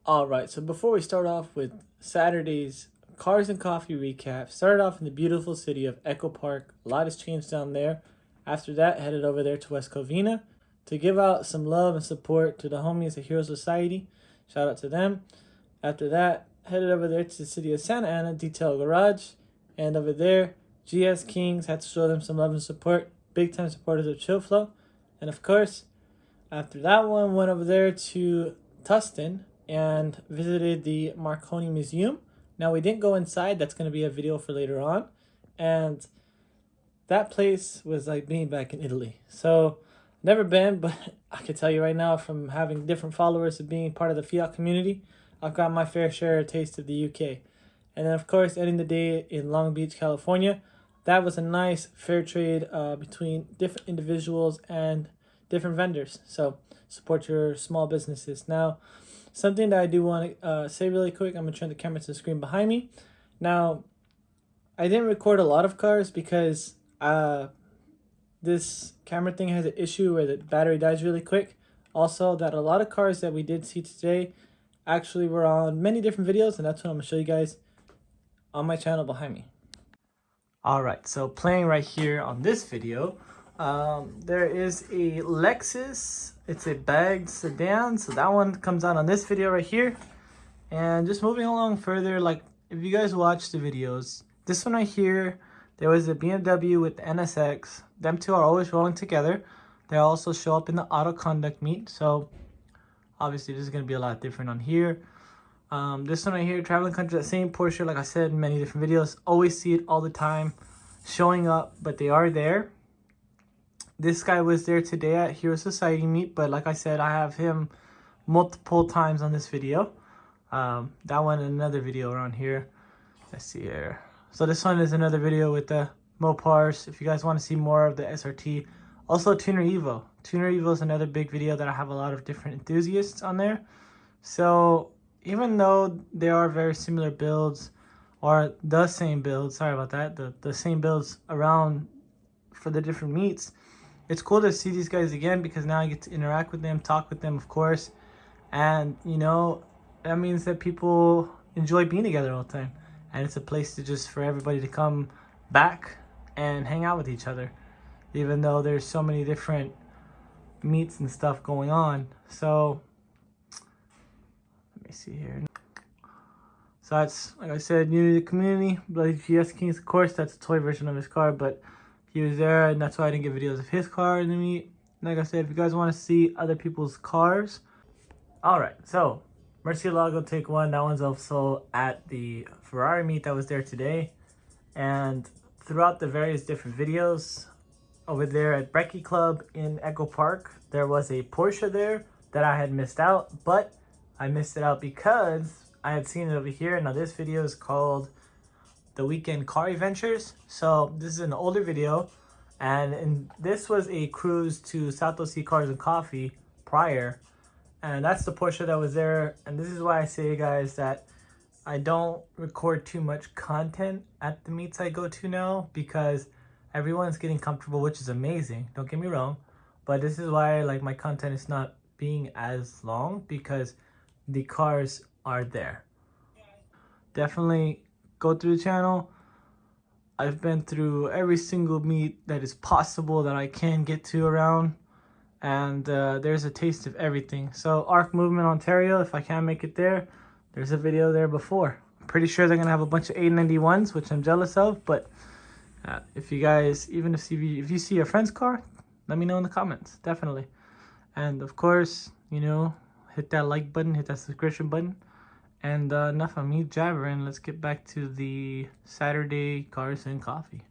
All right, so before we start off with Saturday's Cars and Coffee recap, started off in the beautiful city of Echo Park. A lot has changed down there. After that, headed over there to West Covina to give out some love and support to the homies at Hero Society. Shout out to them. After that, headed over there to the city of Santa Ana Detail Garage. And over there, GS Kings had to show them some love and support. Big time supporters of Chill Flow. And of course, after that one, went over there to Tustin and visited the Marconi Museum. Now, we didn't go inside. That's going to be a video for later on. And that place was like being back in Italy. So, never been, but I can tell you right now from having different followers and being part of the Fiat community, I've got my fair share of taste of the UK. And then, of course, ending the day in Long Beach, California. That was a nice fair trade between different individuals and different vendors. So support your small businesses. Now, something that I do want to say really quick, I'm going to turn the camera to the screen behind me. Now, I didn't record a lot of cars because this camera thing has an issue where the battery dies really quick. Also, that a lot of cars that we did see today actually were on many different videos, and that's what I'm going to show you guys on my channel behind me. All right, so playing right here on this video, there is a Lexus. It's a bagged sedan, so that one comes out on this video right here. And just moving along further, like if you guys watch the videos, this one right here, there was a BMW with the NSX. Them two are always rolling together. They also show up in the auto conduct meet, so obviously this is going to be a lot different on here. This one right here, Traveling Country, that same Porsche, like I said in many different videos, always see it all the time showing up, but they are there. This guy was there today at Hero Society meet, but like I said, I have him multiple times on this video. That one and another video around here. Let's see here. So this one is another video with the Mopars. If you guys want to see more of the SRT. Also Tuner Evo. Tuner Evo is another big video that I have a lot of different enthusiasts on there. So even though they are very similar builds, or the same builds, sorry about that, the same builds around for the different meets, it's cool to see these guys again because now I get to interact with them, talk with them, of course. And, you know, that means that people enjoy being together all the time. And it's a place to just for everybody to come back and hang out with each other, even though there's so many different meets and stuff going on. So let me see here. So that's, like I said, new to the community. Bloody GS Kings, of course, that's a toy version of his car, but he was there, and that's why I didn't get videos of his car in the meet. Like I said, if you guys want to see other people's cars. Alright, so Murcielago take one. That one's also at the Ferrari meet that was there today. And throughout the various different videos, over there at Brecky Club in Echo Park, there was a Porsche there that I had missed out, but I missed it out because I had seen it over here. Now this video is called The Weekend Car Adventures. So this is an older video, and this was a cruise to Satoshi Cars and Coffee prior, and that's the Porsche that was there. And this is why I say, guys, that I don't record too much content at the meets I go to now because everyone's getting comfortable, which is amazing, don't get me wrong, but this is why like my content is not being as long because the cars are there. Definitely go through the channel. I've been through every single meet that is possible that I can get to around, and there's a taste of everything. So Arc Movement Ontario, if I can make it there, there's a video there before. I'm pretty sure they're gonna have a bunch of 891s, which I'm jealous of, but if you guys, even if you see a friend's car, let me know in the comments, definitely. And of course, you know, hit that like button, hit that subscription button. And enough of me jabbering, let's get back to the Saturday Cars and Coffee.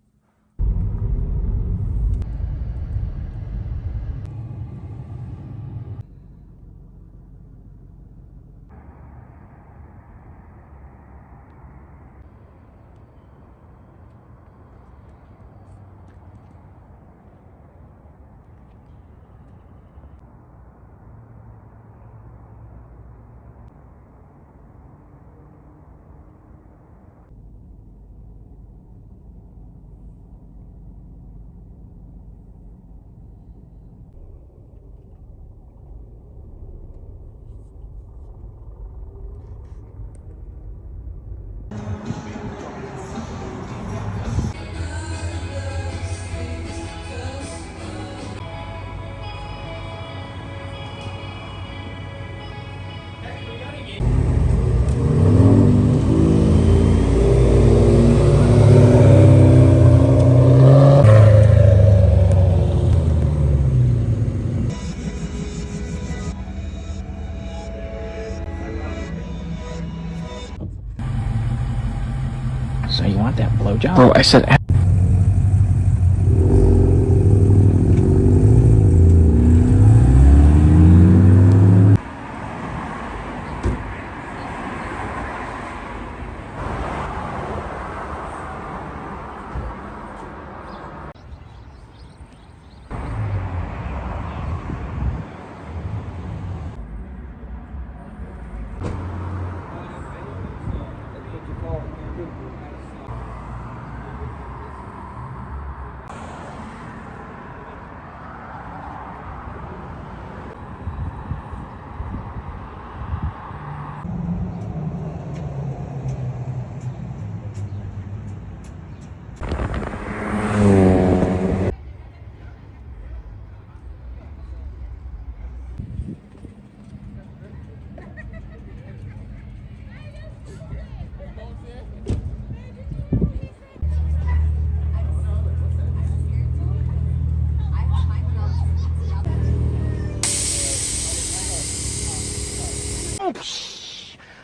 So you want that blowjob? Bro, I said.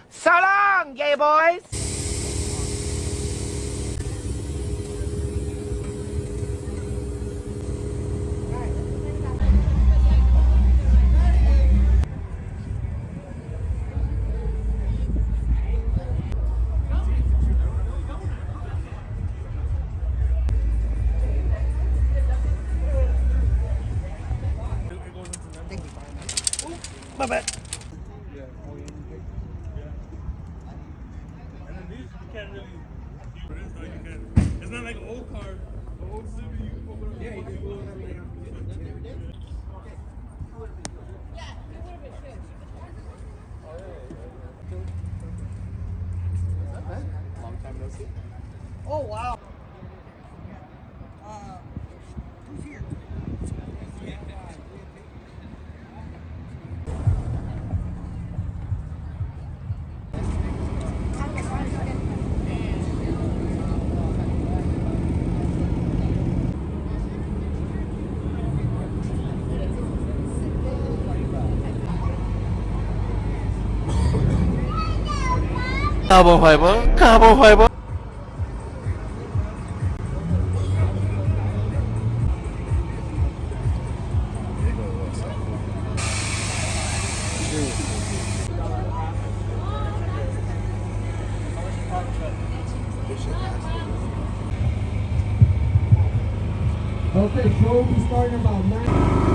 So long, gay boys! My bad. It's not like an old car. An old Civic, you can open up. Yeah, you can go over there. Long time no see. Oh wow. Who's here? Carbon fiber, carbon fiber. Okay, show will be starting about 9.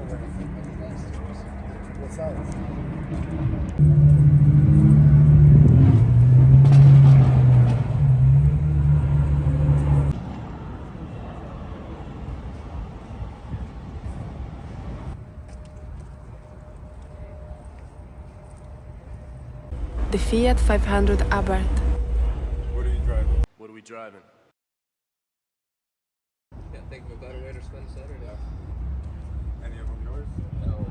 What size? The Fiat 500 Abarth. What are you driving? What are we driving? Can't think of a better way to spend Saturday. Any of them yours? No.